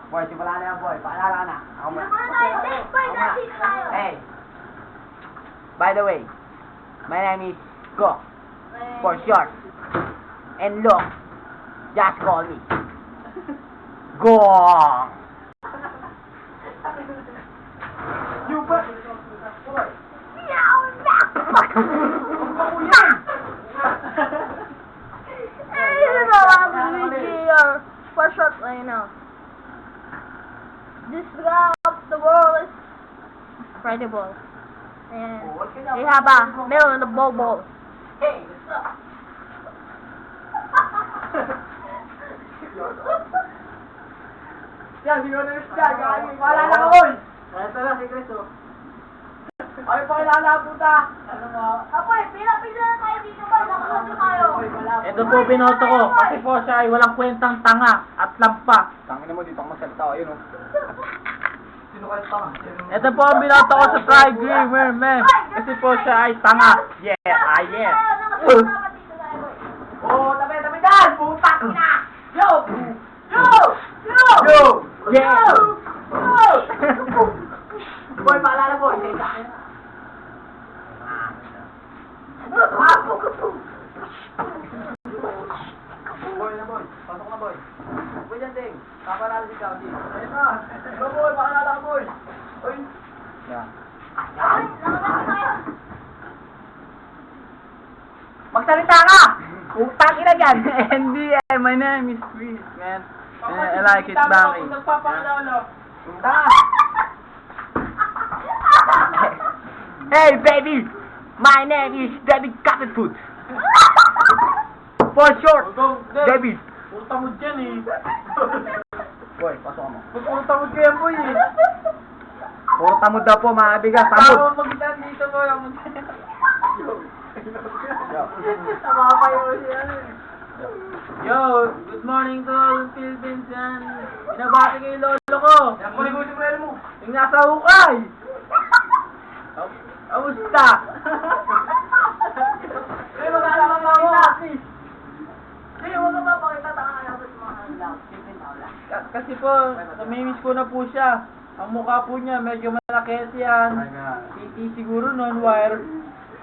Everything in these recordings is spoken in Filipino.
Boy, simula na yan, boy. Paalala ka na. Ako muna. Hey. By the way, my name is Go. For short. And look, just call me Gong. You bet. Boy. For short right now. This guy of the world is incredible. And we have a million of ball. Hey, what's up? Yan, hindi ko na-understand. Paalala ka, boy. Ito na, si Cristo. Ay, paalala, puta. Ano mo? Apoy, pila-pila na tayo dito ba? Nakasabi tayo. Ito po binoto ko kasi po siya ay walang kwentang tanga at lampa. Tangin mo dito ang masalita. Ayun, oh. Sino kayo tanga? Ito po ang binoto ko sa Tri-Gamer, ma'am. Kasi po siya ay tanga. Yeah, yeah. Oh, tabi dyan! Putang ina! Yo! Yo! Yo! Yo! Yeah! Yo! Boy, paalala, boy. Boy na, boy. Pasok na, boy. Boy dyan, Ding. Kapalala si Gaudi. Ayun na. Go, boy. Paalala ka, boy. Uy. Yeah. Magsalita ka! Putang ina dyan! NDA, my name is Chris, man. I like it, Baki. Hey, baby! My name is David Copperfoot. For short, David. Puta mo dyan eh. Boy, pasok mo. Puta mo dyan, boy eh. Puro tamod daw po, mga kaibigan. Tamod! Tawag mag-ilan dito, boy. Yo, good morning to all the Philippines and binabati ko yung lolo ko. Yung nasa hukay. Kamusta? Hey, magkala ka mga Sige, huwag ka ba pakita tanga na sa mga lang. Kasi po, namimiss ko na po siya. Ang mukha po niya, medyo malaki yan. Titi siguro nun, wire.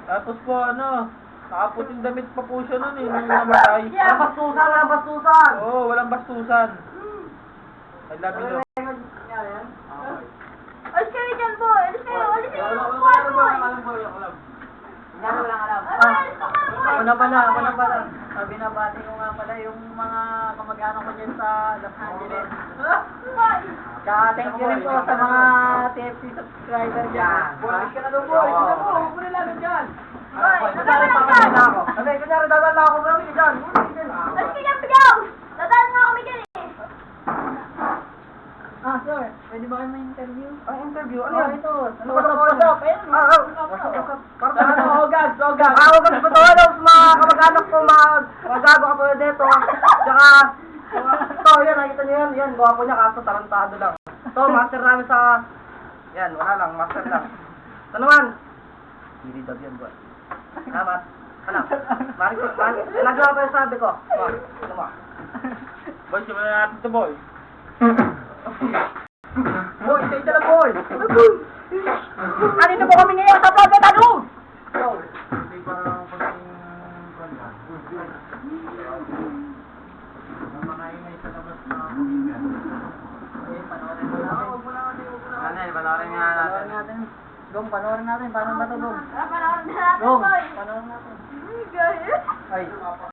Tapos po, nakaputing damit pa po siya nun eh, nung namatay. Walang bastusan, walang bastusan! Oo, walang bastusan. I love you, Lord. Alis kayo dyan, boy. Alis kayo. Alis kayo. Boy. Ano lang alam. Ako na pala. Binabati ko nga pala yung mga kamag-anak ko dyan sa Los Angeles. Kaya thank you rin po sa mga TFC subscriber dyan. Boy, ka na doon, boy. Huwag mo nila dyan. Boy, Kunyari, papatay na ako. Sabi, kunyari, dadal na ako. Marami ka dyan. alis kayo dyan, pigaw. Dadaan nga kami dyan eh. Ah, sir, pwede ba kayo may-interview? Ang interview, ano Oh, yan? ito. Ano ba ito? Para Ogas. Huwag po ito, mga kamag-anak ko, magago ka po dito. Tsaka, ito, yan, nakita niyo yan, yan, gawa po niya, kaso tarantado lang. Ito, master namin sa, yan, wala lang, master lang. Ito naman, hindi daw yan, boy. Salamat. Ano? Nagawa pa yung sabi ko. Ano mo? Boy, simulan natin ito, boy. Boy, stay dyan lang, boy. Andito po kami ngayon sa Pagkat Ano? Hindi parang mga ingay sa labas na kumigan. Panoorin nga natin. Gong, panoorin natin. Paano ba ito, Gong? Panoorin na natin, Gong, boy. panoorin natin. Guys. Ay.